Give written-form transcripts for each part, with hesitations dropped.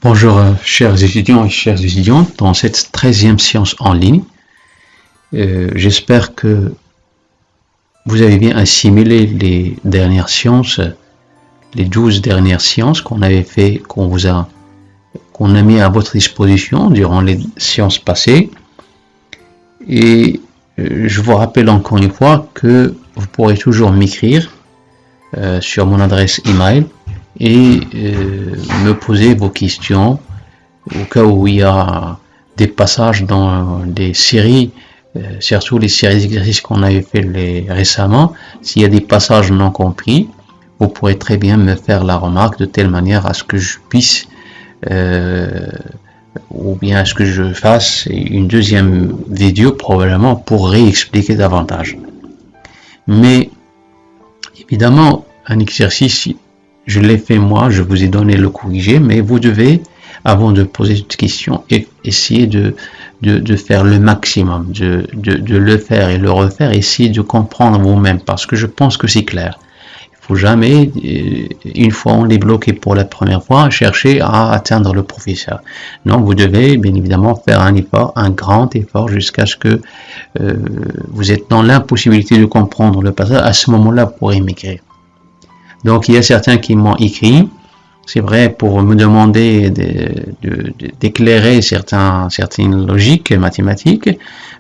Bonjour chers étudiants et chères étudiantes, dans cette 13e séance en ligne, j'espère que vous avez bien assimilé les dernières séances, les 12 dernières séances qu'on avait fait, qu'on a mis à votre disposition durant les séances passées. Et je vous rappelle encore une fois que vous pourrez toujours m'écrire sur mon adresse email et me poser vos questions au cas où il y a des passages dans des séries, surtout les séries d'exercices qu'on avait fait récemment. S'il y a des passages non compris, vous pourrez très bien me faire la remarque de telle manière à ce que je puisse ou bien à ce que je fasse une deuxième vidéo probablement pour réexpliquer davantage. Mais évidemment, un exercice, je l'ai fait moi, je vous ai donné le corrigé, mais vous devez, avant de poser cette question, essayer de faire le maximum, de le faire et le refaire, essayer de comprendre vous-même, parce que je pense que c'est clair. Il ne faut jamais, une fois on est bloqué pour la première fois, chercher à atteindre le professeur. Non, vous devez bien évidemment faire un effort, un grand effort, jusqu'à ce que vous êtes dans l'impossibilité de comprendre le passage. À ce moment-là, vous pourrez m'écrire. Donc, il y a certains qui m'ont écrit, c'est vrai, pour me demander d'éclairer certaines logiques mathématiques.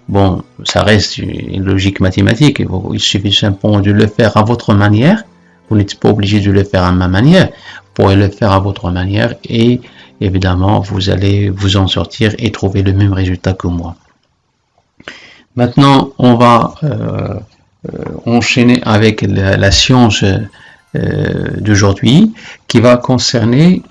Bon, ça reste une logique mathématique, il suffit simplement de le faire à votre manière. Vous n'êtes pas obligé de le faire à ma manière, vous pourrez le faire à votre manière et évidemment, vous allez vous en sortir et trouver le même résultat que moi. Maintenant, on va enchaîner avec la science d'aujourd'hui qui va concerner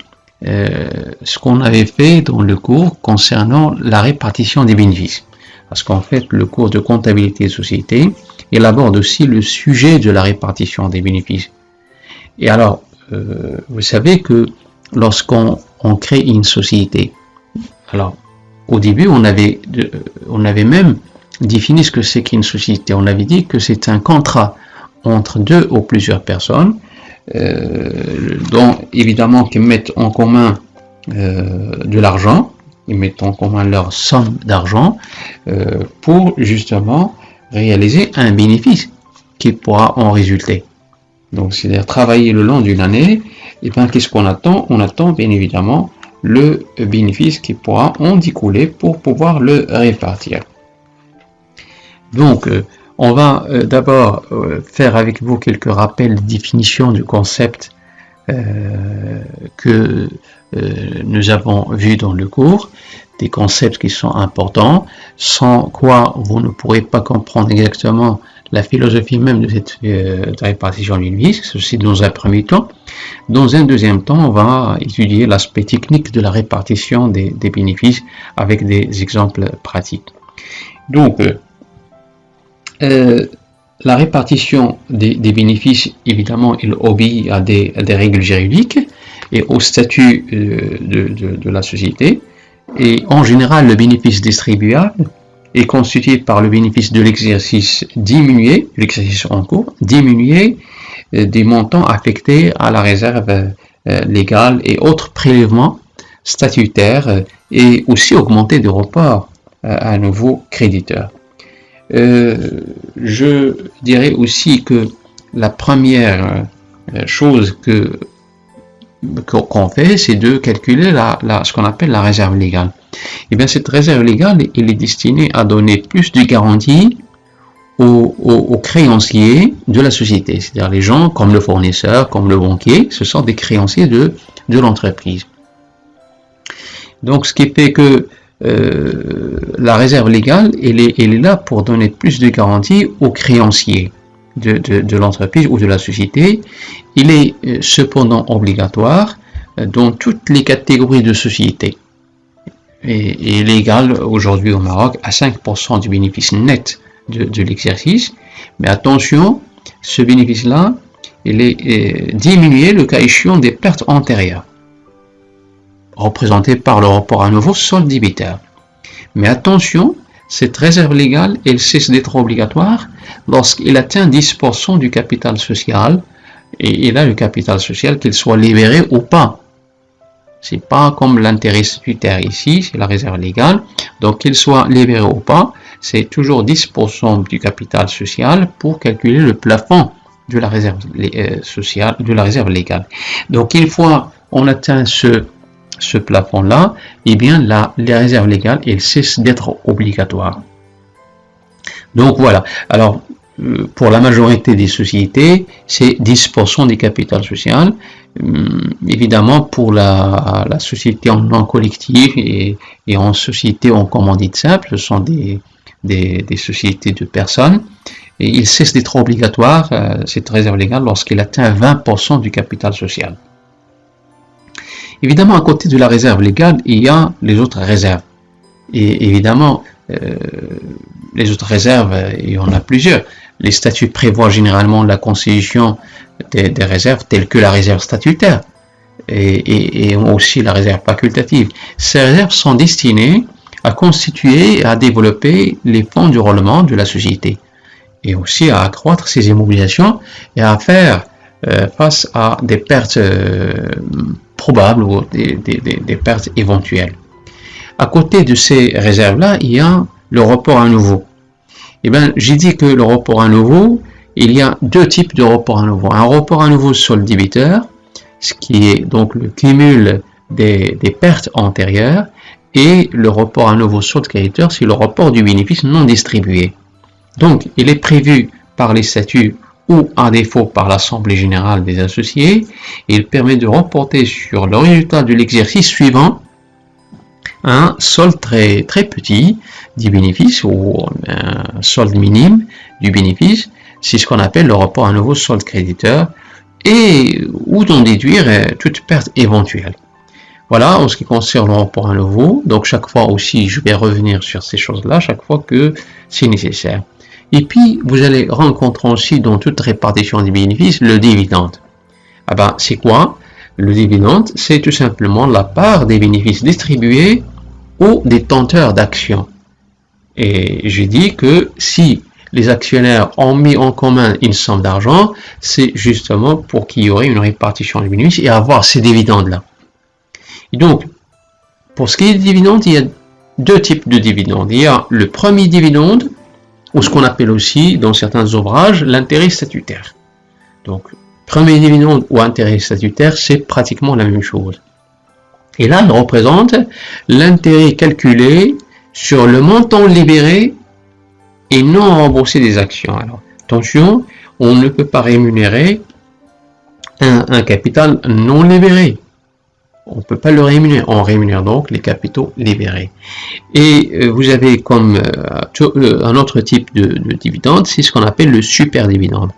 ce qu'on avait fait dans le cours concernant la répartition des bénéfices. Parce qu'en fait, le cours de comptabilité et société, il aborde aussi le sujet de la répartition des bénéfices. Et alors, vous savez que lorsqu'on crée une société, alors au début, on avait même défini ce que c'est qu'une société. On avait dit que c'est un contrat entre deux ou plusieurs personnes, dont évidemment qui mettent en commun de l'argent, ils mettent en commun leur somme d'argent pour justement réaliser un bénéfice qui pourra en résulter. Donc, c'est-à-dire travailler le long d'une année, et bien qu'est-ce qu'on attend? On attend bien évidemment le bénéfice qui pourra en découler pour pouvoir le répartir. Donc, on va d'abord faire avec vous quelques rappels de définition du concept que nous avons vu dans le cours, des concepts qui sont importants, sans quoi vous ne pourrez pas comprendre exactement la philosophie même de cette répartition du bénéfice. Ceci dans un premier temps. Dans un deuxième temps, on va étudier l'aspect technique de la répartition des bénéfices avec des exemples pratiques. Donc, la répartition des bénéfices, évidemment, il obéit à des règles juridiques et au statut de la société. Et en général, le bénéfice distribuable est constitué par le bénéfice de l'exercice diminué, l'exercice en cours, diminué des montants affectés à la réserve légale et autres prélèvements statutaires et aussi augmenté de report à un nouveau créditeur. Je dirais aussi que la première chose qu'on fait, c'est de calculer ce qu'on appelle la réserve légale. Et bien cette réserve légale, elle est destinée à donner plus de garanties aux créanciers de la société. C'est-à-dire les gens comme le fournisseur, comme le banquier, ce sont des créanciers de l'entreprise. Donc ce qui fait que la réserve légale, elle est là pour donner plus de garanties aux créanciers de l'entreprise ou de la société. Il est cependant obligatoire dans toutes les catégories de sociétés et légal aujourd'hui au Maroc à 5% du bénéfice net de l'exercice. Mais attention, ce bénéfice-là, il est diminué le cas échéant des pertes antérieures, représentées par le report à nouveau solde débiteur. Mais attention, cette réserve légale, elle cesse d'être obligatoire lorsqu'il atteint 10% du capital social, et là le capital social, qu'il soit libéré ou pas. C'est pas comme l'intérêt statutaire ici, c'est la réserve légale. Donc qu'il soit libéré ou pas, c'est toujours 10% du capital social pour calculer le plafond de la réserve sociale, de la réserve légale. Donc une fois on atteint ce plafond-là, eh bien la réserve légale, elle cesse d'être obligatoire. Donc voilà. Alors pour la majorité des sociétés, c'est 10% du capital social. Évidemment, pour la société en non collectif et en société en commandite simple, ce sont des sociétés de personnes. Et il cesse d'être obligatoire, cette réserve légale, lorsqu'il atteint 20% du capital social. Évidemment, à côté de la réserve légale, il y a les autres réserves. Et évidemment, les autres réserves, il y en a plusieurs. Les statuts prévoient généralement la constitution des réserves telles que la réserve statutaire et aussi la réserve facultative. Ces réserves sont destinées à constituer et à développer les fonds du roulement de la société et aussi à accroître ses immobilisations et à faire face à des pertes probables ou des pertes éventuelles. À côté de ces réserves-là, il y a le report à nouveau. Eh bien, j'ai dit que le report à nouveau, il y a deux types de report à nouveau. Un report à nouveau solde débiteur, ce qui est donc le cumul des pertes antérieures, et le report à nouveau solde créditeur, c'est le report du bénéfice non distribué. Donc, il est prévu par les statuts ou à défaut par l'Assemblée générale des associés. Il permet de reporter sur le résultat de l'exercice suivant un solde très petit du bénéfice ou un solde minime du bénéfice. C'est ce qu'on appelle le report à nouveau solde créditeur et ou d'en déduire toute perte éventuelle. Voilà en ce qui concerne le report à nouveau. Donc chaque fois aussi, je vais revenir sur ces choses-là chaque fois que c'est nécessaire. Et puis, vous allez rencontrer aussi dans toute répartition des bénéfices le dividende. Ah ben, c'est quoi? Le dividende, c'est tout simplement la part des bénéfices distribués aux détenteurs d'actions. Et j'ai dit que si les actionnaires ont mis en commun une somme d'argent, c'est justement pour qu'il y aurait une répartition des bénéfices et avoir ces dividendes-là. Et donc, pour ce qui est des dividendes, il y a deux types de dividendes. Il y a le premier dividende, ou ce qu'on appelle aussi, dans certains ouvrages, l'intérêt statutaire. Donc, premier dividende ou intérêt statutaire, c'est pratiquement la même chose. Et là, il représente l'intérêt calculé sur le montant libéré et non remboursé des actions. Alors, attention, on ne peut pas rémunérer un capital non libéré. On ne peut pas le rémunérer. On rémunère donc les capitaux libérés. Et vous avez comme un autre type de dividende, c'est ce qu'on appelle le super dividende.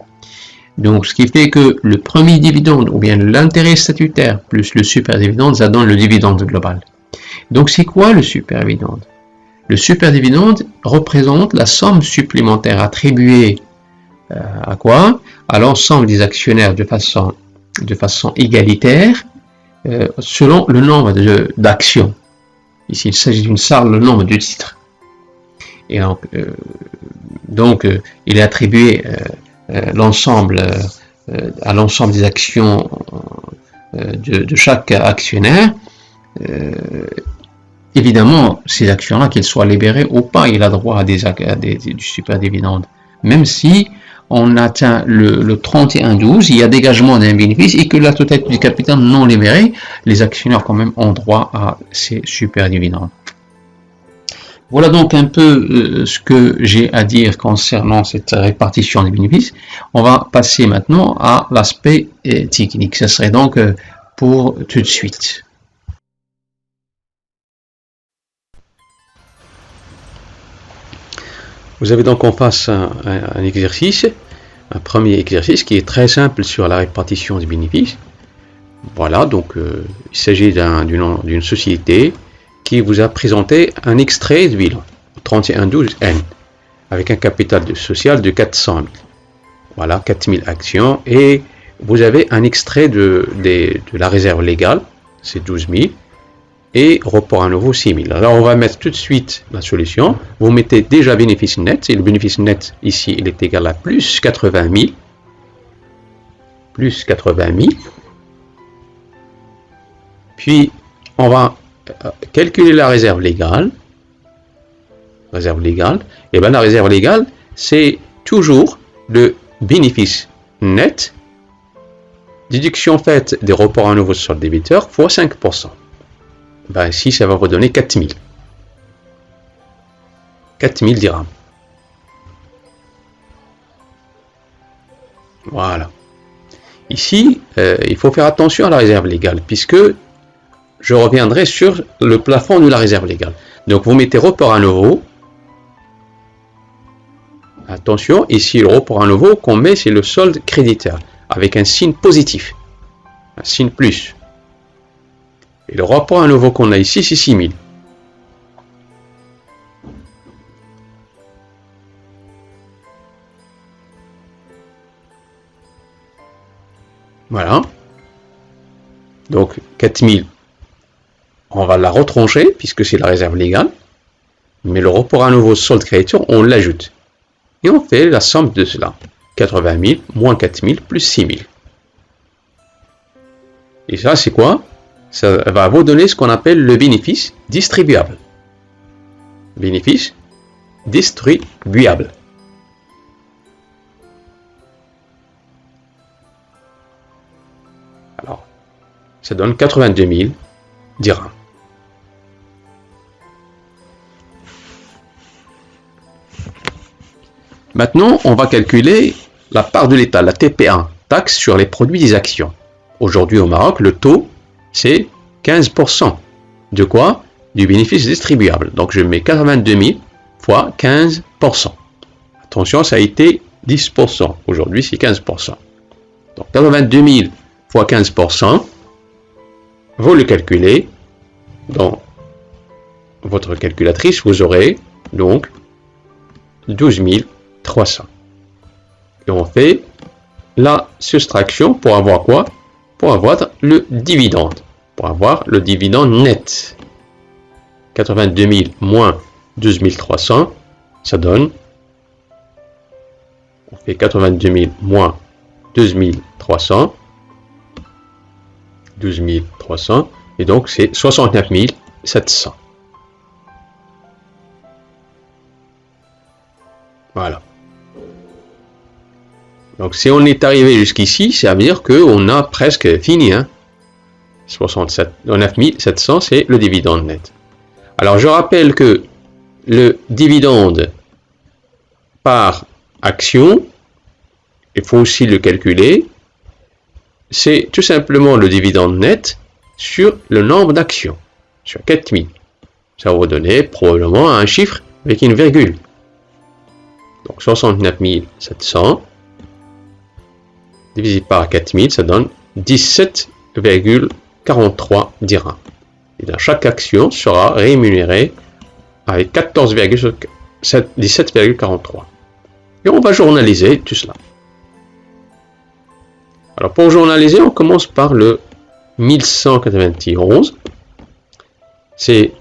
Donc, ce qui fait que le premier dividende, ou bien l'intérêt statutaire, plus le super dividende, ça donne le dividende global. Donc, c'est quoi le super dividende? Le super dividende représente la somme supplémentaire attribuée à quoi? À l'ensemble des actionnaires de façon égalitaire, selon le nombre d'actions. Ici, il s'agit d'une salle, le nombre de titres. Et donc il est attribué à l'ensemble des actions de chaque actionnaire. Évidemment, ces actions-là, qu'elles soient libérées ou pas, il a droit à du super dividende. Même si on atteint le 31-12, il y a dégagement d'un bénéfice et que la totalité du capital non libéré, les actionnaires quand même ont droit à ces super dividendes. Voilà donc un peu ce que j'ai à dire concernant cette répartition des bénéfices. On va passer maintenant à l'aspect technique. Ce serait donc pour tout de suite. Vous avez donc en face un exercice, un premier exercice qui est très simple sur la répartition des bénéfices. Voilà, donc il s'agit d'une société qui vous a présenté un extrait de bilan, 3112N, avec un capital social de 400 000. Voilà, 4000 actions, et vous avez un extrait de la réserve légale, c'est 12 000. Et report à nouveau 6 000. Alors on va mettre tout de suite la solution. Vous mettez déjà bénéfice net, et le bénéfice net ici il est égal à plus 80 000. Plus 80 000. Puis on va calculer la réserve légale. Réserve légale. Et bien la réserve légale, c'est toujours le bénéfice net, déduction faite des reports à nouveau sur le débiteur, fois 5%. Ben ici, ça va vous donner 4000. 4000 dirhams. Voilà. Ici, il faut faire attention à la réserve légale, puisque je reviendrai sur le plafond de la réserve légale. Donc, vous mettez report à nouveau. Attention, ici, le report à nouveau qu'on met, c'est le solde créditaire, avec un signe positif, un signe plus. Et le report à nouveau qu'on a ici, c'est 6000. Voilà. Donc, 4000, on va la retrancher, puisque c'est la réserve légale. Mais le report à nouveau solde créditeur, on l'ajoute. Et on fait la somme de cela. 80 000 moins 4 000 plus 6 000. Et ça, c'est quoi? Ça va vous donner ce qu'on appelle le bénéfice distribuable. Bénéfice distribuable. Alors, ça donne 82 000 dirhams. Maintenant, on va calculer la part de l'État, la TP1, taxe sur les produits des actions. Aujourd'hui au Maroc, le taux, c'est 15%. De quoi? Du bénéfice distribuable. Donc je mets 82 000 fois 15%. Attention, ça a été 10%. Aujourd'hui, c'est 15%. Donc 82 000 fois 15%, vous le calculez. Dans votre calculatrice, vous aurez donc 12 300. Et on fait la soustraction pour avoir quoi? Pour avoir le dividende. Pour avoir le dividende net. 82 000 moins 12 300, ça donne, on fait 82 000 moins 12 300, 12 300, et donc c'est 69 700. Voilà. Donc si on est arrivé jusqu'ici, ça veut dire qu'on a presque fini. 69 700, c'est le dividende net. Alors je rappelle que le dividende par action, il faut aussi le calculer, c'est tout simplement le dividende net sur le nombre d'actions, sur 4000. Ça va vous donner probablement un chiffre avec une virgule. Donc 69 700 divisé par 4000, ça donne 17,43 dirhams. Et dans chaque action sera rémunérée avec 17,43. Et on va journaliser tout cela. Alors pour journaliser, on commence par le 1191. C'est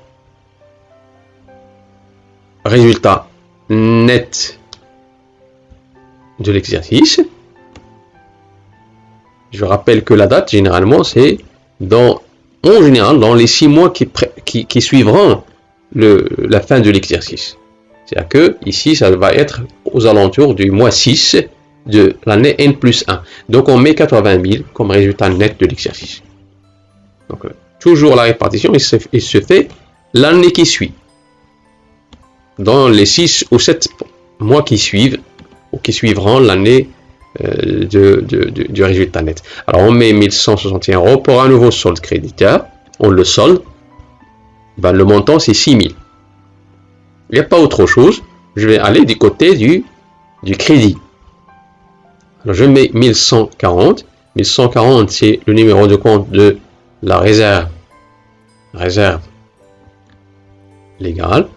résultat net de l'exercice. Je rappelle que la date, généralement, c'est en général dans les 6 mois qui suivront la fin de l'exercice. C'est-à-dire que ici, ça va être aux alentours du mois 6 de l'année N plus 1. Donc, on met 80 000 comme résultat net de l'exercice. Donc, toujours la répartition, il se fait l'année qui suit. Dans les 6 ou 7 mois qui suivent, ou qui suivront l'année du résultat net. Alors on met 1161 euros pour un nouveau solde créditaire, on le solde, ben, le montant c'est 6000. Il n'y a pas autre chose, je vais aller du côté du crédit. Alors je mets 1140, 1140 c'est le numéro de compte de la réserve légale.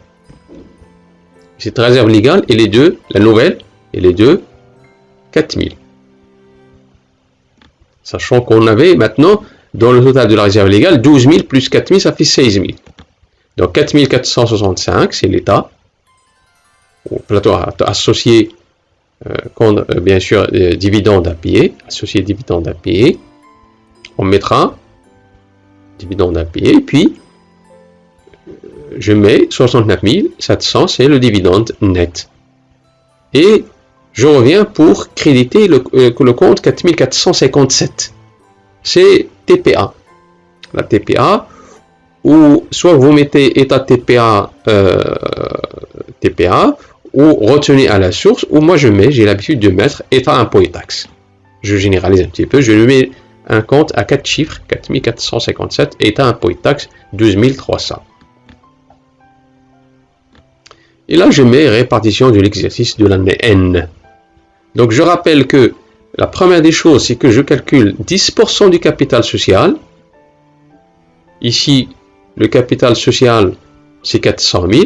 Cette réserve légale et les deux, la nouvelle et les deux, 4000. Sachant qu'on avait maintenant, dans le total de la réserve légale, 12 000 plus 4000, ça fait 16 000. Donc 4465, c'est l'État. Au plateau associé, bien sûr, dividende à payer. Associé dividende à payer. On mettra dividende impayé, et puis je mets 69 700, c'est le dividende net. Et je reviens pour créditer le compte 4457. C'est TPA. La TPA, ou soit vous mettez état TPA, TPA, ou retenez à la source, ou moi j'ai l'habitude de mettre état impôt et taxes. Je généralise un petit peu, je mets un compte à 4 chiffres, 4457, état impôt et taxes, 12 300. Et là, je mets répartition de l'exercice de l'année N. Donc, je rappelle que la première des choses, c'est que je calcule 10% du capital social. Ici, le capital social, c'est 400 000.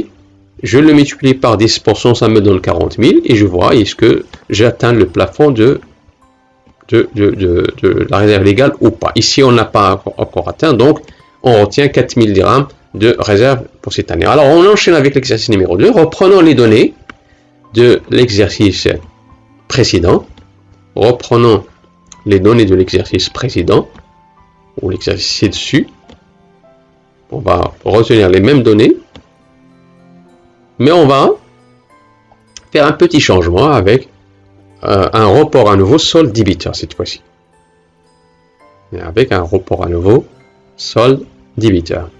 Je le multiplie par 10%, ça me donne 40 000. Et je vois, est-ce que j'atteins le plafond de la réserve légale ou pas. Ici, on n'a pas encore atteint, donc on retient 4 000 dirhams de réserve pour cette année. Alors, on enchaîne avec l'exercice numéro 2. Reprenons les données de l'exercice précédent. Reprenons les données de l'exercice précédent, ou l'exercice ci-dessus. On va retenir les mêmes données, mais on va faire un petit changement avec un report à nouveau solde débiteur cette fois-ci. Avec un report à nouveau solde débiteur.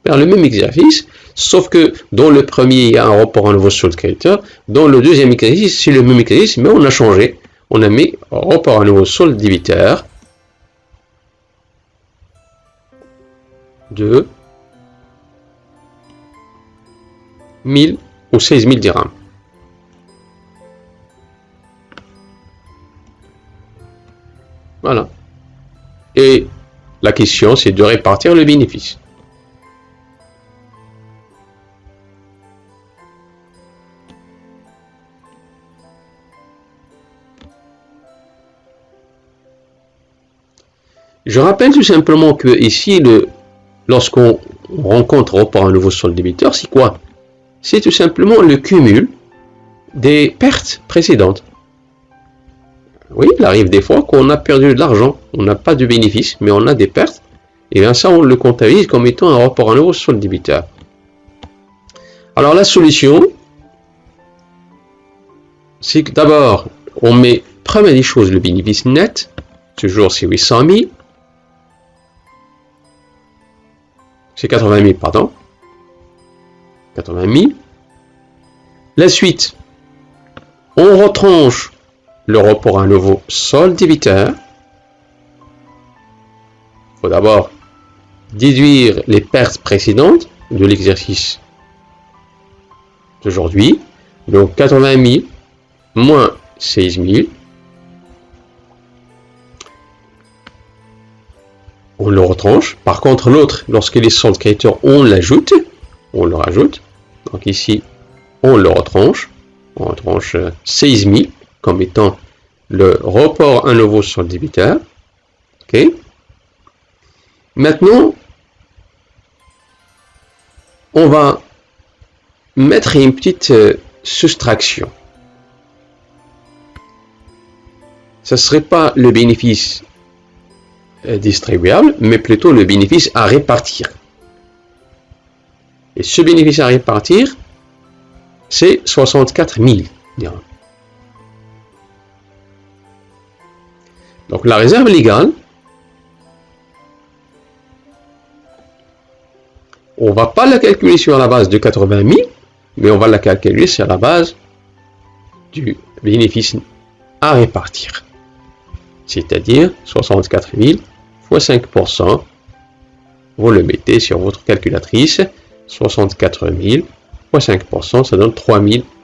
Faire le même exercice, sauf que dans le premier, il y a un report à nouveau solde créditeur. Dans le deuxième exercice, c'est le même exercice, mais on a changé. On a mis report à nouveau solde débiteur de 1000 ou 16 000 dirhams. Voilà. Et la question, c'est de répartir le bénéfice. Je rappelle tout simplement que ici, lorsqu'on rencontre report à nouveau solde débiteur, c'est quoi? C'est tout simplement le cumul des pertes précédentes. Oui, il arrive des fois qu'on a perdu de l'argent, on n'a pas de bénéfice, mais on a des pertes, et bien ça on le comptabilise comme étant un report à nouveau solde débiteur. Alors la solution, c'est que d'abord, on met, première des choses, le bénéfice net, toujours c'est 800 000, c'est 80 000, pardon, 80 000. La suite, on retranche le report à nouveau solde débiteur. Il faut d'abord déduire les pertes précédentes de l'exercice d'aujourd'hui. Donc 80 000 moins 16 000. On le retranche. Par contre, l'autre, lorsqu'il est solde créditeur, on l'ajoute. On le rajoute. Donc ici, on le retranche. On retranche 16 000 comme étant le report à nouveau solde débiteur. Ok. Maintenant, on va mettre une petite soustraction. Ce ne serait pas le bénéfice distribuable, mais plutôt le bénéfice à répartir. Et ce bénéfice à répartir, c'est 64 000 dirhams. Donc la réserve légale, on ne va pas la calculer sur la base de 80 000, mais on va la calculer sur la base du bénéfice à répartir. C'est-à-dire 64 000 fois 5%. Vous le mettez sur votre calculatrice. 64 000 fois 5%, ça donne 3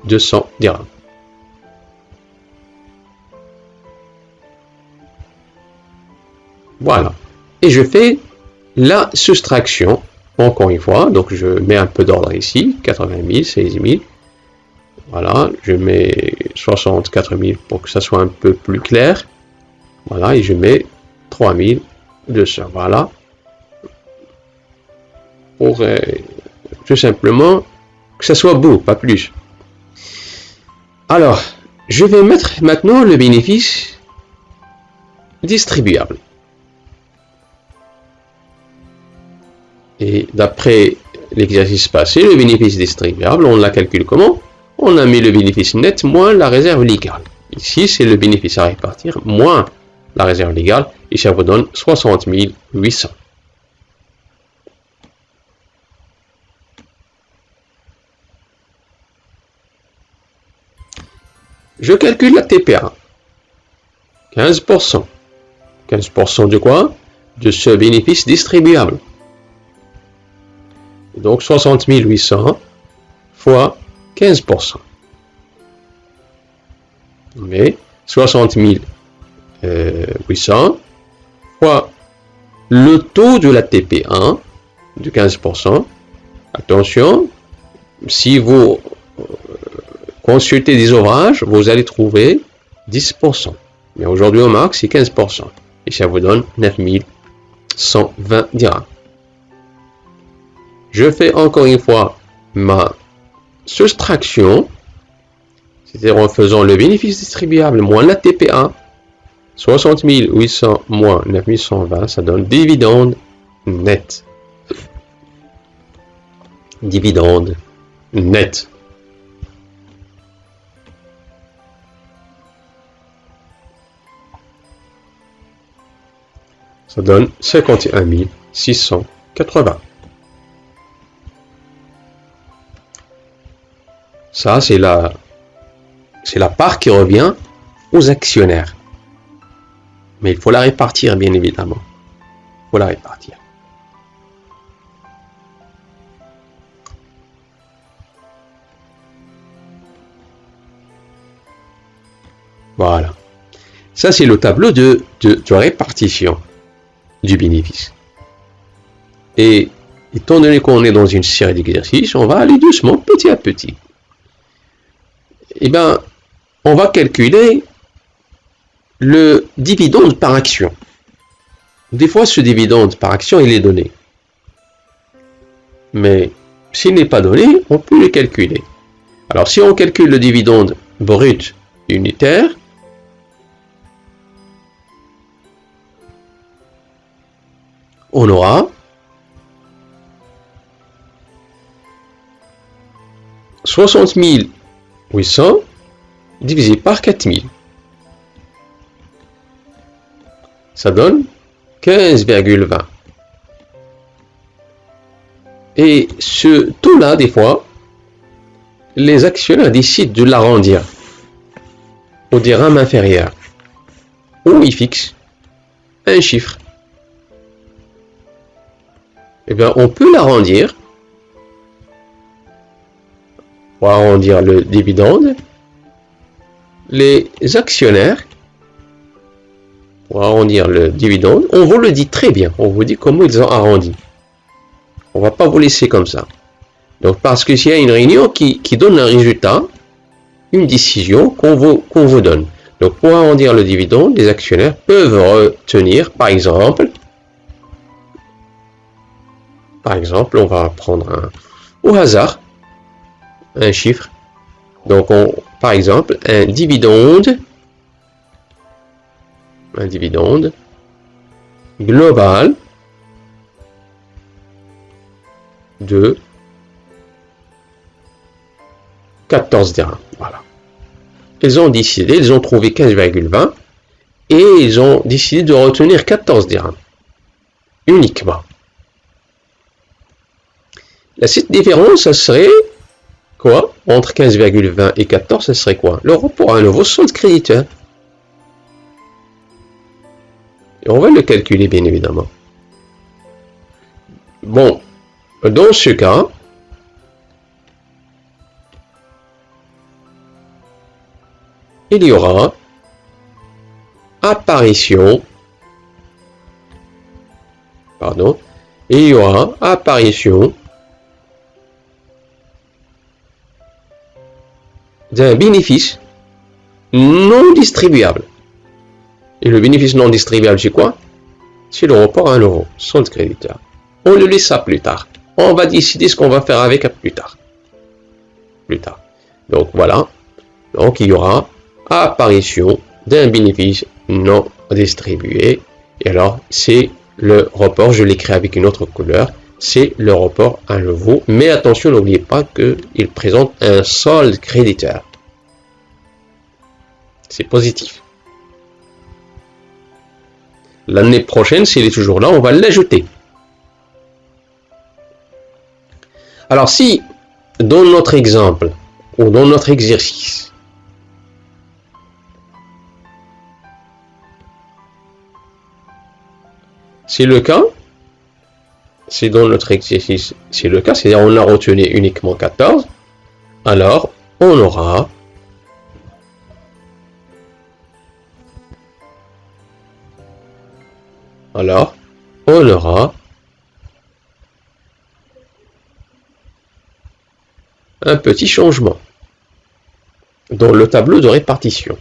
200 dirhams. Voilà. Et je fais la soustraction, encore une fois. Donc, je mets un peu d'ordre ici. 80 000, 16 000. Voilà. Je mets 64 000 pour que ça soit un peu plus clair. Voilà. Et je mets 3 200. Voilà. Pour tout simplement que ça soit beau, pas plus. Alors, je vais mettre maintenant le bénéfice distribuable. Et d'après l'exercice passé, le bénéfice distribuable, on l'a calculé comment? On a mis le bénéfice net moins la réserve légale. Ici, c'est le bénéfice à répartir moins la réserve légale, et ça vous donne 60 800. Je calcule la TPA. 15%. 15% de quoi? De ce bénéfice distribuable. Donc 60 800 fois 15%. Mais 60 800 fois le taux de la TP1 de 15%. Attention, si vous consultez des ouvrages, vous allez trouver 10%. Mais aujourd'hui au max, c'est 15%. Et ça vous donne 9120 dirhams. Je fais encore une fois ma soustraction, c'est-à-dire en faisant le bénéfice distribuable moins la TP1, 60 800 moins 9120, ça donne dividende net. Dividende net. Ça donne 51 680. Ça, c'est la part qui revient aux actionnaires. Mais il faut la répartir, bien évidemment. Il faut la répartir. Voilà. Ça, c'est le tableau de répartition du bénéfice. Et étant donné qu'on est dans une série d'exercices, on va aller doucement, petit à petit. Eh bien, on va calculer le dividende par action. Des fois, ce dividende par action, il est donné. Mais s'il n'est pas donné, on peut le calculer. Alors, si on calcule le dividende brut unitaire, on aura 60 800 divisé par 4000. Ça donne 15,20. Et ce taux-là, des fois, les actionnaires décident de l'arrondir au dirham inférieur. Ou ils fixent un chiffre. Eh bien, on peut l'arrondir. Pour arrondir le dividende, les actionnaires, pour arrondir le dividende, on vous le dit très bien, on vous dit comment ils ont arrondi. On ne va pas vous laisser comme ça. Donc, parce que s'il y a une réunion qui donne un résultat, une décision qu'on vous donne. Donc, pour arrondir le dividende, les actionnaires peuvent retenir, par exemple, on va prendre au hasard, un chiffre. Donc, par exemple, un dividende global de 14 dirhams. Voilà. Ils ont décidé, ils ont trouvé 15,20 et ils ont décidé de retenir 14 dirhams uniquement. Cette différence, ça serait quoi? Entre 15,20 et 14, ça serait quoi? Le report à un nouveau solde créditeur. Et on va le calculer, bien évidemment. Bon, dans ce cas, il y aura apparition d'un bénéfice non distribuable. Et le bénéfice non distribuable, c'est quoi? C'est le report à un euro, solde créditeur. On le laisse ça plus tard. On va décider ce qu'on va faire avec plus tard. Donc voilà. Donc il y aura apparition d'un bénéfice non distribué. Et alors, c'est le report, je l'écris avec une autre couleur, c'est le report à nouveau. Mais attention, n'oubliez pas qu'il présente un solde créditeur. C'est positif. L'année prochaine, s'il est toujours là, on va l'ajouter. Alors si, dans notre exemple, ou dans notre exercice, c'est le cas, c'est dans notre exercice, c'est le cas, c'est-à-dire on a retenu uniquement 14, alors on aura un petit changement dans le tableau de répartition.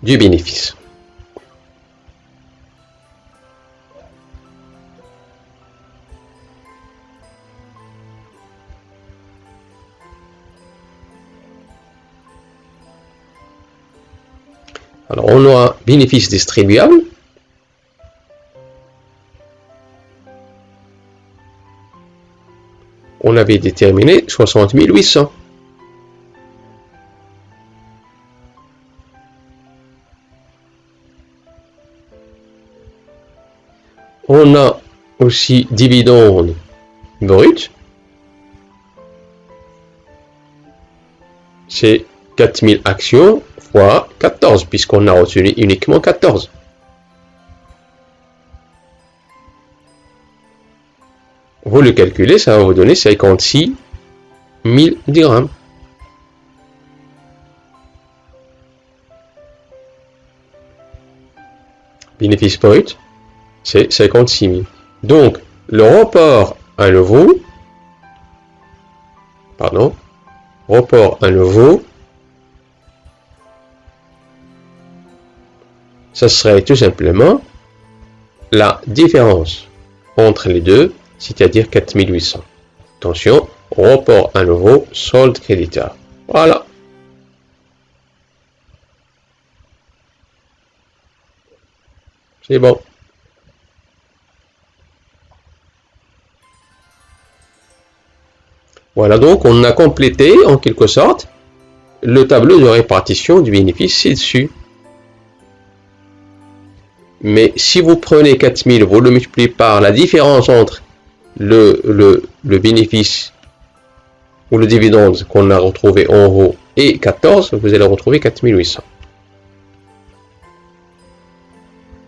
Du bénéfice. Alors, on aura bénéfice distribuable. On avait déterminé 60 800. On a aussi dividende brut. C'est 4000 actions fois 14, puisqu'on a retenu uniquement 14. Vous le calculez, ça va vous donner 56 000 dirhams. Bénéfice brut, c'est 56 000. Donc, le report à nouveau, ça serait tout simplement la différence entre les deux, c'est-à-dire 4800. Attention, report à nouveau, solde créditeur. Voilà. C'est bon. Voilà, donc on a complété en quelque sorte le tableau de répartition du bénéfice ci-dessus. Mais si vous prenez 4000, vous le multipliez par la différence entre le bénéfice ou le dividende qu'on a retrouvé en haut et 14, vous allez retrouver 4800.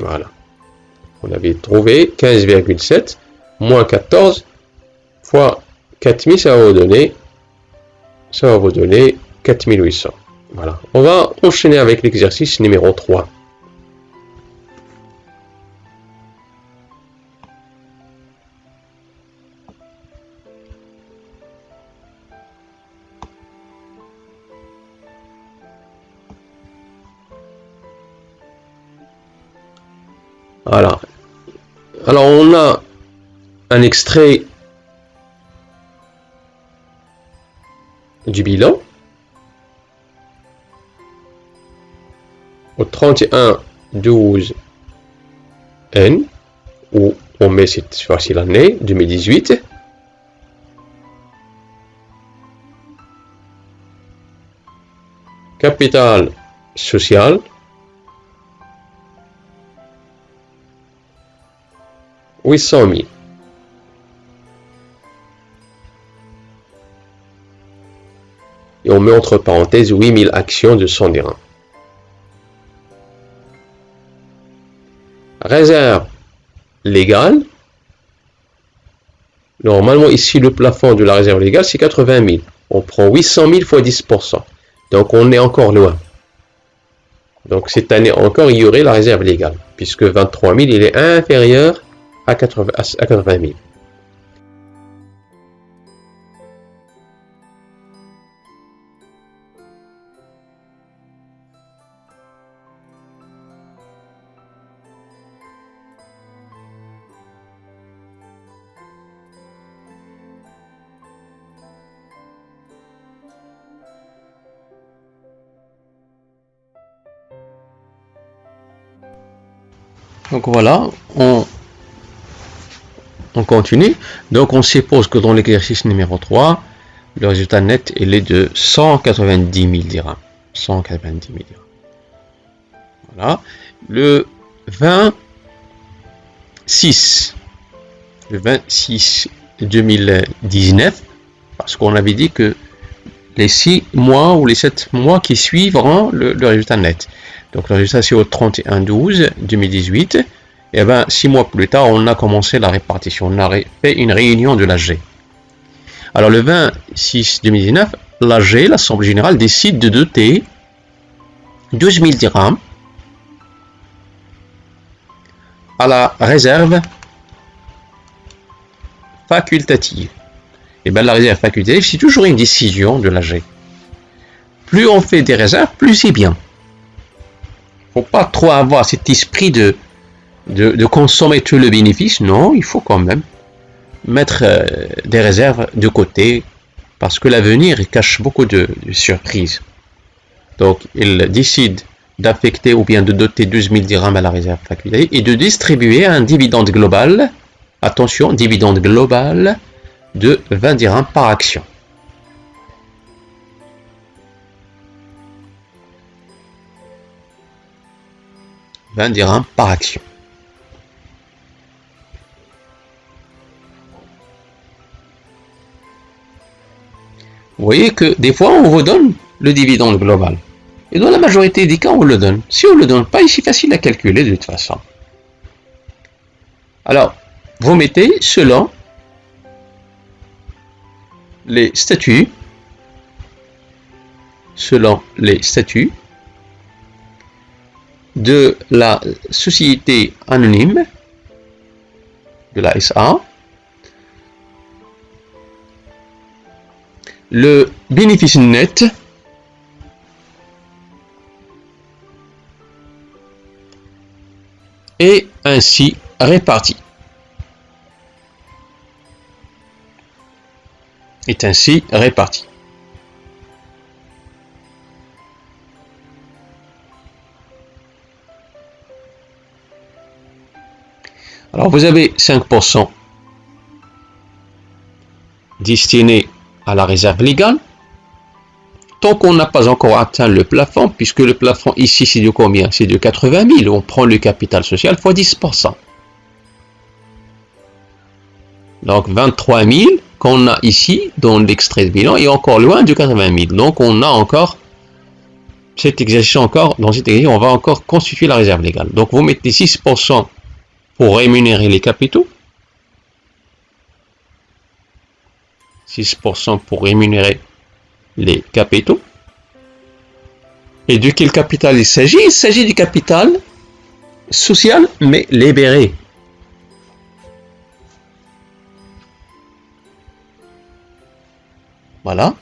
Voilà. On avait trouvé 15,7 moins 14 fois 4000, ça va vous donner 4800. Voilà. On va enchaîner avec l'exercice numéro 3. Voilà. Alors on a un extrait du bilan au 31/12/N, où on met cette fois-ci l'année 2018. Capital social, « 800 000. Et on met entre parenthèses 8000 actions de 100 dirhams. Réserve légale. Normalement, ici, le plafond de la réserve légale, c'est 80 000. On prend 800 000 fois 10%. Donc, on est encore loin. Donc, cette année encore, il y aurait la réserve légale, puisque 23 000, il est inférieur à 80 000. Donc voilà, on continue. Donc on suppose que dans l'exercice numéro 3, le résultat net il est de 190 000 dirhams. 190 000 dirhams. Voilà. Le 26 2019, parce qu'on avait dit que les 6 mois ou les 7 mois qui suivront le résultat net. Donc le résultat c'est au 31-12-2018. Et bien 6 mois plus tard, on a commencé la répartition. On a fait une réunion de l'AG. Alors le 26-2019, l'AG, l'Assemblée Générale, décide de doter 12 000 dirhams à la réserve facultative. Et bien la réserve facultative, c'est toujours une décision de l'AG. Plus on fait des réserves, plus c'est bien. Il ne faut pas trop avoir cet esprit de consommer tout le bénéfice. Non, il faut quand même mettre des réserves de côté parce que l'avenir cache beaucoup de surprises. Donc, il décide d'affecter ou bien de doter 12 000 dirhams à la réserve facultative et de distribuer un dividende global, attention, dividende global de 20 dirhams par action. « 20 dirhams par action. » Vous voyez que des fois, on vous donne le dividende global. Et dans la majorité des cas, on le donne. Si on ne le donne pas, c'est facile à calculer de toute façon. Alors, vous mettez selon les statuts de la société anonyme, de la SA, le bénéfice net est ainsi réparti. Alors vous avez 5% destiné à la réserve légale. Tant qu'on n'a pas encore atteint le plafond, puisque le plafond ici c'est de combien? C'est de 80 000. On prend le capital social fois 10%. Donc 23 000 qu'on a ici dans l'extrait de bilan est encore loin de 80 000. Donc on a encore cet exercice dans cet exercice, on va encore constituer la réserve légale. Donc vous mettez 6% pour rémunérer les capitaux. 6% pour rémunérer les capitaux. Et de quel capital il s'agit? Il s'agit du capital social mais libéré. Voilà.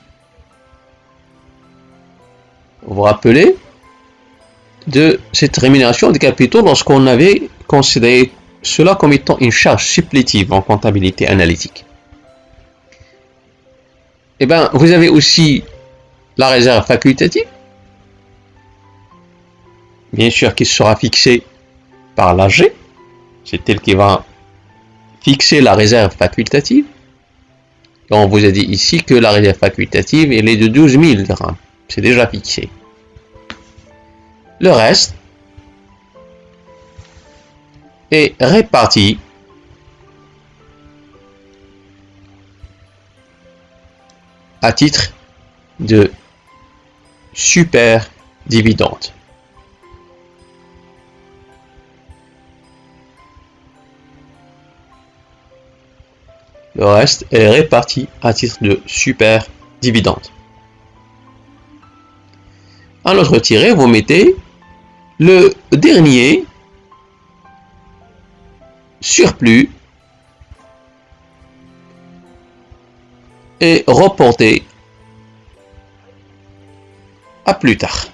Vous vous rappelez de cette rémunération des capitaux lorsqu'on avait considéré cela comme étant une charge supplétive en comptabilité analytique. Eh bien, vous avez aussi la réserve facultative, bien sûr qui sera fixée par l'AG, c'est elle qui va fixer la réserve facultative. Et on vous a dit ici que la réserve facultative elle est de 12 000 dirhams, c'est déjà fixé. Le reste est réparti à titre de super dividende. Le reste est réparti à titre de super dividende. À notre tiré, vous mettez le dernier surplus est reporté à plus tard.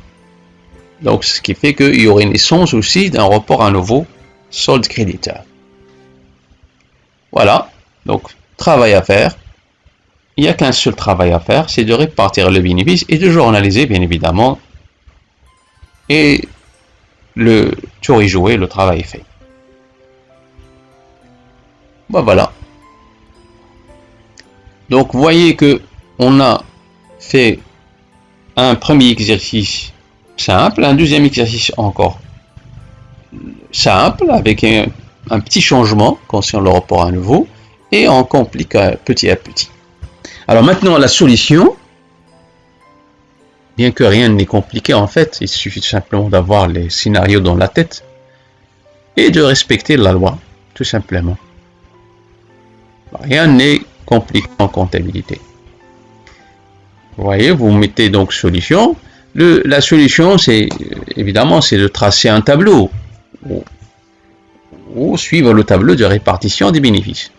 Donc, ce qui fait qu'il y aurait naissance aussi d'un report à nouveau solde créditeur. Voilà. Donc, travail à faire. Il n'y a qu'un seul travail à faire, c'est de répartir le bénéfice et de journaliser, bien évidemment. Et le tour est joué, le travail est fait. Ben voilà. Donc vous voyez que on a fait un premier exercice simple, un deuxième exercice encore simple avec un petit changement concernant le report à nouveau et on complique petit à petit. Alors maintenant la solution, bien que rien n'est compliqué en fait, il suffit simplement d'avoir les scénarios dans la tête et de respecter la loi, tout simplement. Rien n'est compliqué en comptabilité. Vous voyez, vous mettez donc solution. La solution, c'est évidemment, c'est de tracer un tableau ou suivre le tableau de répartition des bénéfices.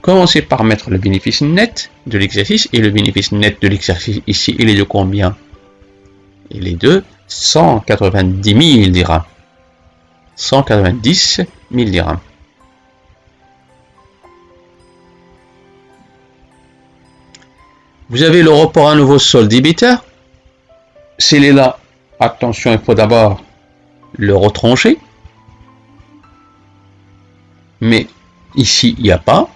Commencez par mettre le bénéfice net de l'exercice et le bénéfice net de l'exercice ici, il est de combien? Il est de 190 000 dirhams. 190 000 dirhams. Vous avez le report à nouveau solde débiteur. S'il est là, attention, il faut d'abord le retrancher. Mais ici, il n'y a pas.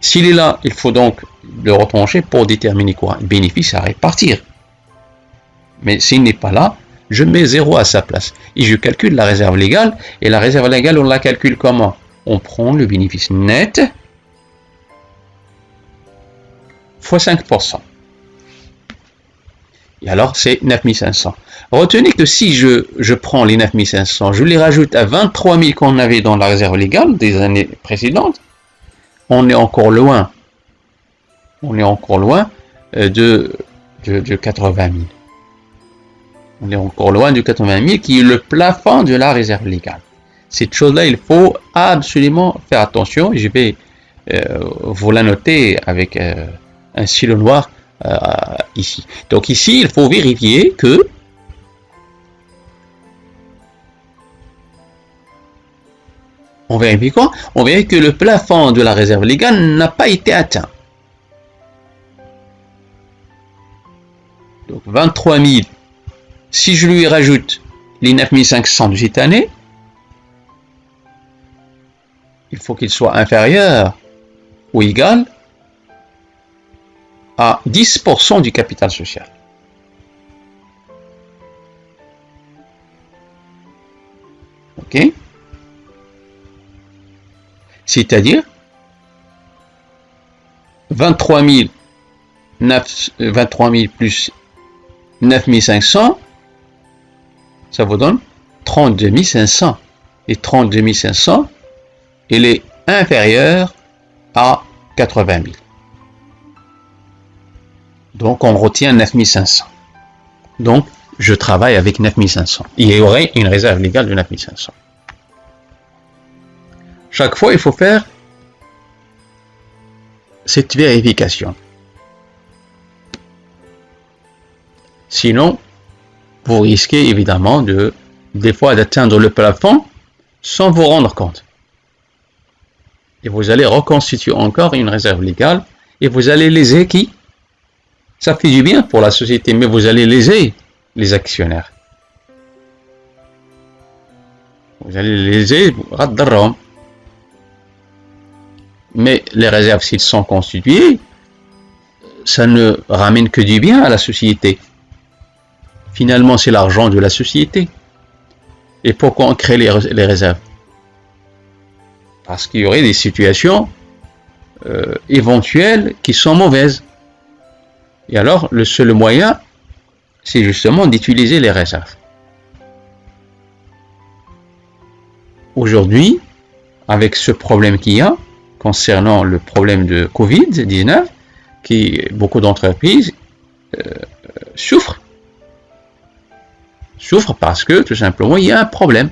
S'il est là, il faut donc le retrancher pour déterminer quoi? Bénéfice à répartir. Mais s'il n'est pas là, je mets 0 à sa place. Et je calcule la réserve légale. Et la réserve légale, on la calcule comment? On prend le bénéfice net fois 5%. Et alors, c'est 9500. Retenez que si je prends les 9500, je les rajoute à 23 000 qu'on avait dans la réserve légale des années précédentes, on est encore loin. On est encore loin de 80 000. On est encore loin de 80 000 qui est le plafond de la réserve légale. Cette chose-là, il faut absolument faire attention. Et je vais vous la noter avec un stylo noir ici. Donc ici, il faut vérifier que on vérifie quoi? On vérifie que le plafond de la réserve légale n'a pas été atteint. Donc 23 000. Si je lui rajoute les 9 500 de cette année, il faut qu'il soit inférieur ou égal à 10% du capital social. Ok? C'est-à-dire 23 000 plus 9 500, ça vous donne 32 500. Et 32 500, il est inférieur à 80 000. Donc on retient 9 500. Donc je travaille avec 9 500. Il y aurait une réserve légale de 9 500. Chaque fois, il faut faire cette vérification. Sinon, vous risquez évidemment des fois d'atteindre le plafond sans vous rendre compte. Et vous allez reconstituer encore une réserve légale et vous allez léser qui? Ça fait du bien pour la société, mais vous allez léser les actionnaires. Vous allez léser Raddarom. Mais les réserves, s'ils sont constituées, ça ne ramène que du bien à la société. Finalement, c'est l'argent de la société. Et pourquoi on crée les réserves? Parce qu'il y aurait des situations éventuelles qui sont mauvaises. Et alors, le seul moyen, c'est justement d'utiliser les réserves. Aujourd'hui, avec ce problème qu'il y a, concernant le problème de Covid-19, qui beaucoup d'entreprises souffrent parce que tout simplement il y a un problème.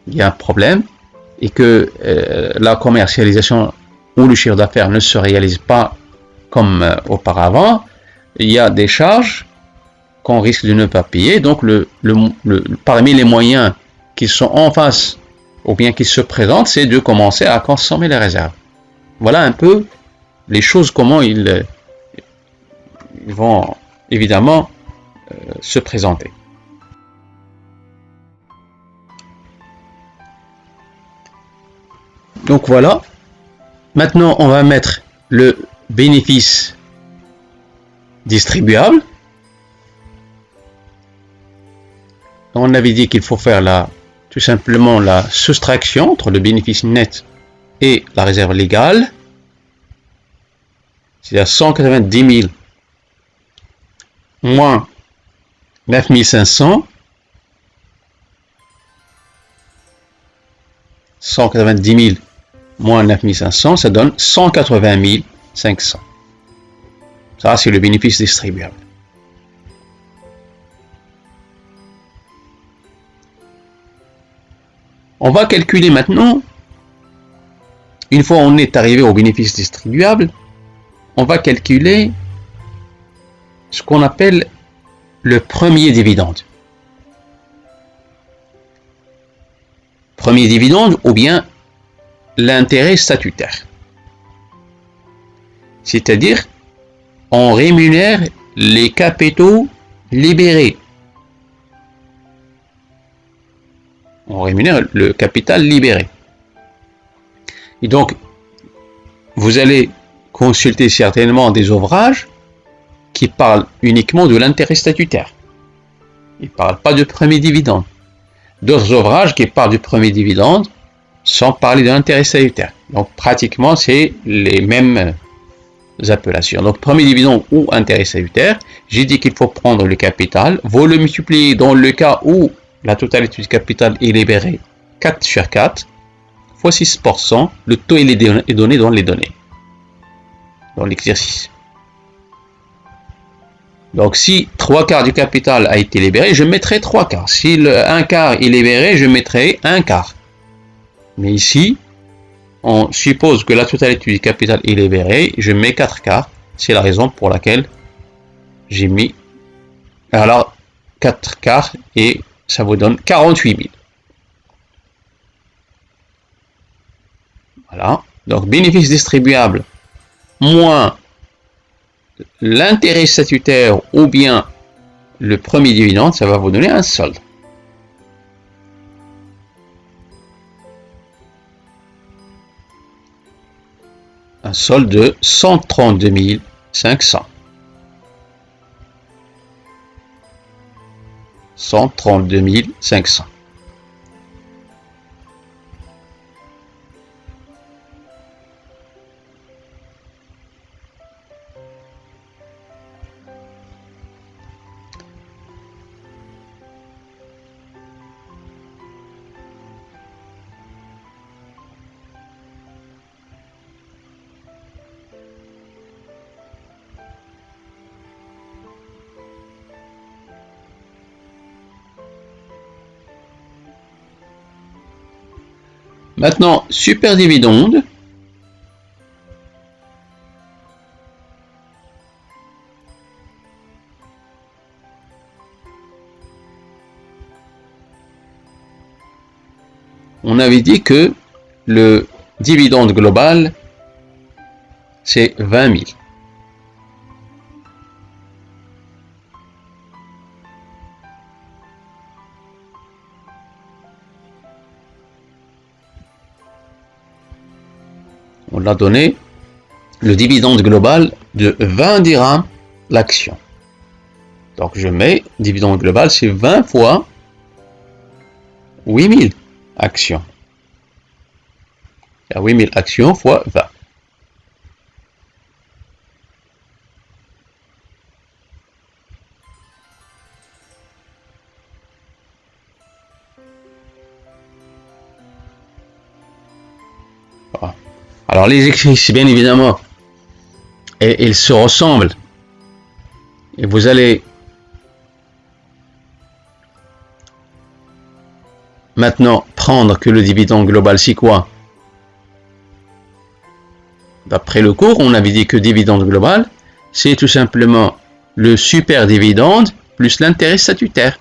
Il y a un problème et que la commercialisation ou le chiffre d'affaires ne se réalise pas comme auparavant. Il y a des charges qu'on risque de ne pas payer. Donc parmi les moyens qui sont en face ou bien qui se présentent, c'est de commencer à consommer les réserves. Voilà un peu les choses, comment ils vont évidemment se présenter. Donc voilà, Maintenant, on va mettre le bénéfice distribuable. On avait dit qu'il faut faire tout simplement la soustraction entre le bénéfice net et la réserve légale. C'est-à-dire 190 000 moins 9 500. 190 000 moins 9 500, ça donne 180 500. Ça, c'est le bénéfice distribuable. On va calculer maintenant, une fois on est arrivé au bénéfice distribuable, on va calculer ce qu'on appelle le premier dividende. Premier dividende ou bien l'intérêt statutaire. C'est-à-dire, on rémunère les capitaux libérés. On rémunère le capital libéré. Et donc, vous allez consulter certainement des ouvrages qui parlent uniquement de l'intérêt statutaire. Ils ne parlent pas de premier dividende. D'autres ouvrages qui parlent du premier dividende sans parler de l'intérêt statutaire. Donc, pratiquement, c'est les mêmes appellations. Donc, premier dividende ou intérêt statutaire, j'ai dit qu'il faut prendre le capital, vous le multipliez dans le cas où la totalité du capital est libérée 4 sur 4 fois 6%, le taux est donné dans les données, dans l'exercice. Donc, si 3/4 du capital a été libéré, je mettrai 3/4. Si le 1/4 est libéré, je mettrai 1/4. Mais ici, on suppose que la totalité du capital est libérée, je mets 4/4. C'est la raison pour laquelle j'ai mis alors 4/4 et ça vous donne 48 000. Voilà. Donc, bénéfice distribuable moins l'intérêt statutaire ou bien le premier dividende, ça va vous donner un solde. Un solde de 132 500. 132 500. Maintenant, super dividende. On avait dit que le dividende global, c'est 20 000. On l'a donné le dividende global de 20 dirhams l'action. Donc je mets dividende global, c'est 20 fois 8000 actions. Il y a 8000 actions fois 20. Voilà. Alors les exercices, bien évidemment, ils se ressemblent. Et vous allez maintenant prendre que le dividende global, c'est quoi? D'après le cours, on avait dit que dividende global, c'est tout simplement le super dividende plus l'intérêt statutaire.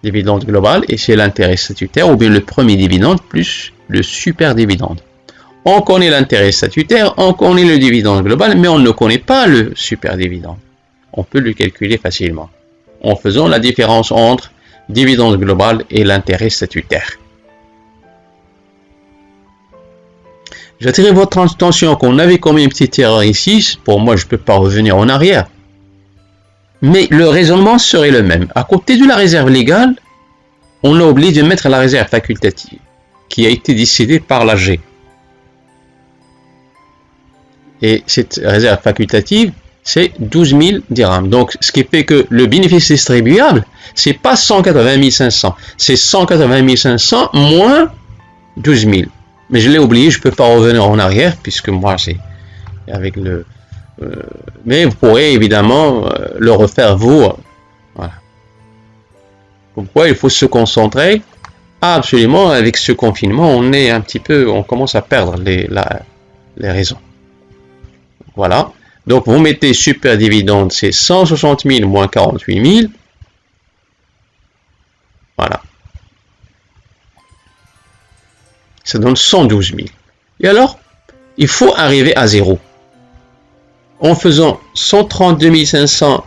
Dividende global, et c'est l'intérêt statutaire, ou bien le premier dividende plus le super dividende. On connaît l'intérêt statutaire, on connaît le dividende global, mais on ne connaît pas le super dividende. On peut le calculer facilement en faisant la différence entre dividende global et l'intérêt statutaire. J'attire votre attention qu'on avait commis une petite erreur ici. Pour moi, je ne peux pas revenir en arrière. Mais le raisonnement serait le même. À côté de la réserve légale, on a oublié de mettre la réserve facultative, qui a été décidée par l'AG. Et cette réserve facultative, c'est 12 000 dirhams. Donc, ce qui fait que le bénéfice distribuable, c'est pas 180 500, c'est 180 500 moins 12 000. Mais je l'ai oublié, je peux pas revenir en arrière, puisque moi, c'est avec le... mais vous pourrez évidemment le refaire vous. Voilà. Pourquoi il faut se concentrer. Absolument, avec ce confinement, on est un petit peu, on commence à perdre les raisons. Voilà. Donc, vous mettez super dividende, c'est 160 000 moins 48 000. Voilà. Ça donne 112 000. Et alors, il faut arriver à zéro. En faisant 132 500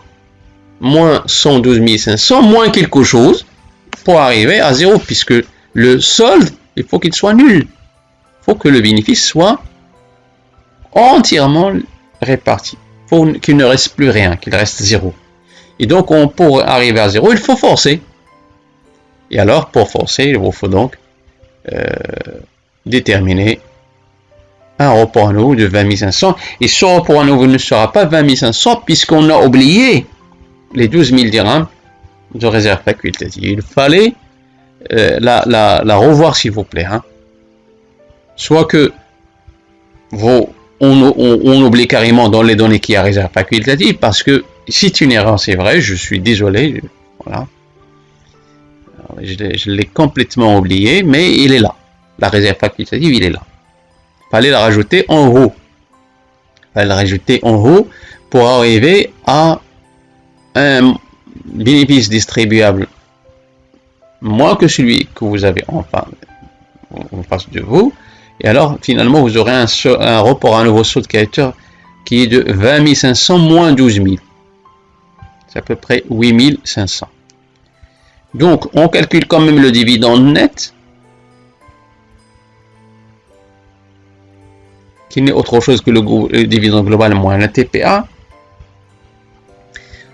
moins 112 500 moins quelque chose pour arriver à zéro, puisque le solde, il faut qu'il soit nul. Il faut que le bénéfice soit entièrement réparti. Il faut qu'il ne reste plus rien, qu'il reste zéro. Et donc, pour arriver à zéro, il faut forcer. Et alors, pour forcer, il vous faut donc déterminer un report à nouveau de 20 500. Et ce report à nouveau ne sera pas 20 500 puisqu'on a oublié les 12 000 dirhams de réserve facultative. Il fallait la revoir, s'il vous plaît. Hein. Soit que on oublie carrément dans les données qu'il y a réserve facultative, parce que c'est une erreur, c'est vrai, je suis désolé. Voilà. Je l'ai complètement oublié, mais il est là. La réserve facultative, il est là. Il fallait la rajouter en haut. Il fallait la rajouter en haut pour arriver à un bénéfice distribuable moins que celui que vous avez en face de vous. Et alors, finalement, vous aurez un report à nouveau saut de caractère qui est de 20 500 moins 12 000. C'est à peu près 8 500. Donc, on calcule quand même le dividende net, qui n'est autre chose que le dividende global moins la TPA.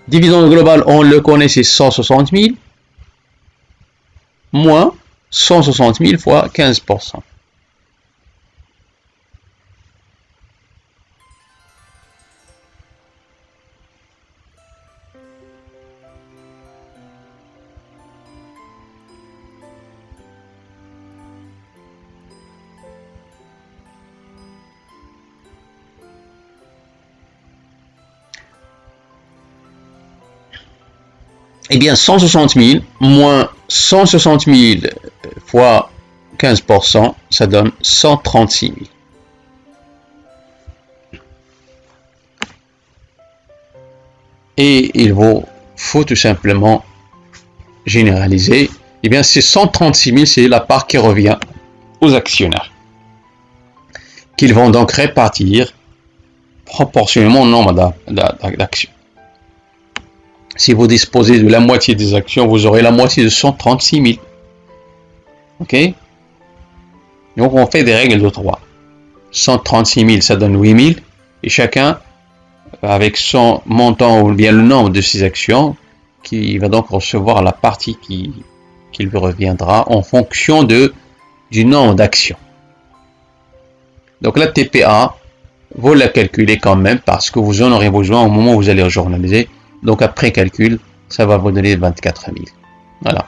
Dividende global, on le connaît, c'est 160 000, moins 160 000 fois 15%. Eh bien, 160 000 moins 160 000 fois 15%, ça donne 136 000. Et il vous faut tout simplement généraliser. Eh bien, ces 136 000, c'est la part qui revient aux actionnaires, qu'ils vont donc répartir proportionnellement au nombre d'actions. Si vous disposez de la moitié des actions, vous aurez la moitié de 136 000. Ok? Donc, on fait des règles de 3. 136 000, ça donne 8 000. Et chacun, avec son montant ou bien le nombre de ses actions, qui va donc recevoir la partie qui lui reviendra en fonction du nombre d'actions. Donc, la TPA, vous la calculez quand même parce que vous en aurez besoin au moment où vous allez journaliser. Donc après calcul, ça va vous donner 24 000. Voilà.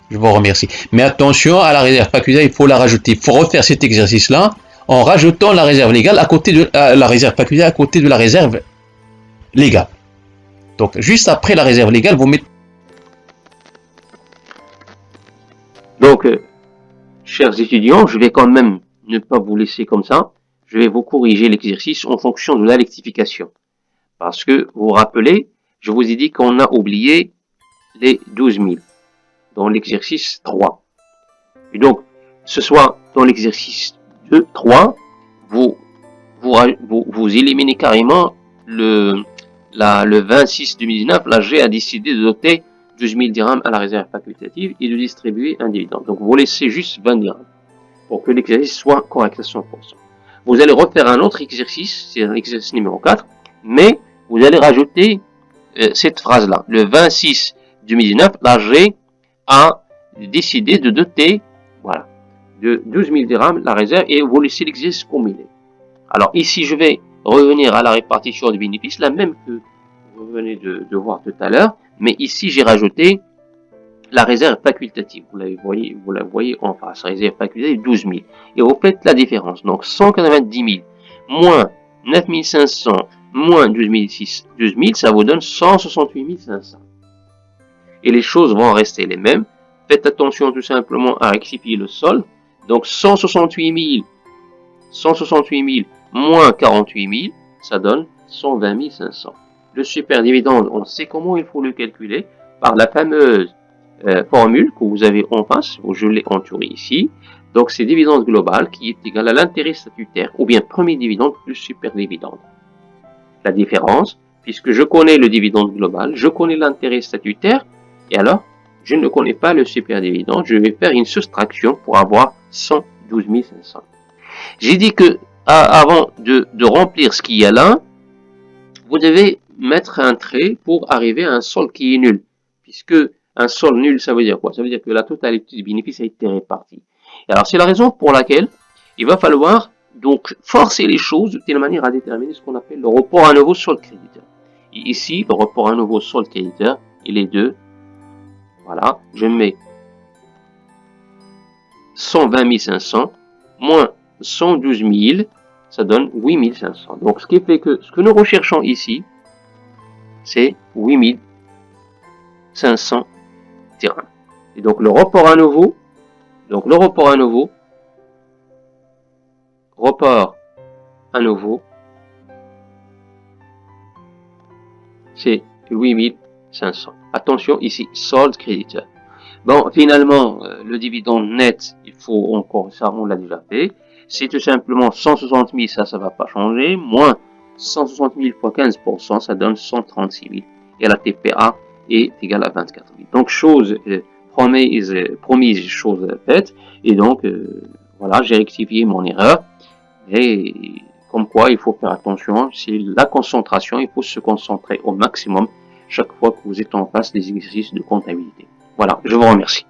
Je vous remercie. Mais attention à la réserve facultative, il faut la rajouter. Il faut refaire cet exercice-là en rajoutant la réserve légale à côté de la réserve facultative à côté de la réserve légale. Donc juste après la réserve légale, vous mettez. Donc, chers étudiants, je vais quand même ne pas vous laisser comme ça. Je vais vous corriger l'exercice en fonction de la rectification. Parce que vous vous rappelez, je vous ai dit qu'on a oublié les 12 000 dans l'exercice 3. Et donc, ce soit dans l'exercice 2, 3, vous éliminez carrément le 26-2019. L'AG a décidé de doter 12 000 dirhams à la réserve facultative et de distribuer un dividende. Donc, vous laissez juste 20 dirhams pour que l'exercice soit correct à 100%. vous allez refaire un autre exercice, c'est l'exercice numéro 4, mais vous allez rajouter cette phrase-là. Le 26-2019, l'AG a décidé de doter, voilà, de 12 000 dirhams la réserve et vous laissez l'exercice comme il est. Alors ici, je vais revenir à la répartition des bénéfices, la même que vous venez de voir tout à l'heure, mais ici, j'ai rajouté la réserve facultative. Vous la voyez en face. Réserve facultative, 12 000. Et vous faites la différence. Donc, 190 000 moins 9 500 moins 12 000, ça vous donne 168 500. Et les choses vont rester les mêmes. Faites attention tout simplement à rectifier le solde. Donc, 168 000 moins 48 000, ça donne 120 500. Le super dividende, on sait comment il faut le calculer par la fameuse formule que vous avez en face, je l'ai entouré ici. Donc, c'est dividende global qui est égal à l'intérêt statutaire, ou bien premier dividende plus super dividende. La différence, puisque je connais le dividende global, je connais l'intérêt statutaire, et alors, je ne connais pas le super dividende, je vais faire une soustraction pour avoir 112 500. J'ai dit que, avant de remplir ce qu'il y a là, vous devez mettre un trait pour arriver à un solde qui est nul, puisque un solde nul, ça veut dire quoi? Ça veut dire que la totalité du bénéfice a été répartie. Et alors, c'est la raison pour laquelle il va falloir donc forcer les choses de telle manière à déterminer ce qu'on appelle le report à nouveau solde créditeur. Et ici, le report à nouveau solde créditeur, il est de, voilà, je mets 120 500 moins 112 000, ça donne 8 500. Donc, ce qui fait que ce que nous recherchons ici, c'est 8 500 dirhams. Et donc, le report à nouveau, c'est 8 500. Attention, ici, solde créditeur. Bon, finalement, le dividende net, il faut encore, ça on l'a déjà fait, c'est tout simplement 160 000, ça va pas changer, moins 160 000 fois 15%, ça donne 136 000. Et la TPA est égale à 24 000. Donc, chose promise, chose faite. Et donc, voilà, j'ai rectifié mon erreur. Et comme quoi, il faut faire attention, c'est la concentration, il faut se concentrer au maximum chaque fois que vous êtes en face des exercices de comptabilité. Voilà, je vous remercie.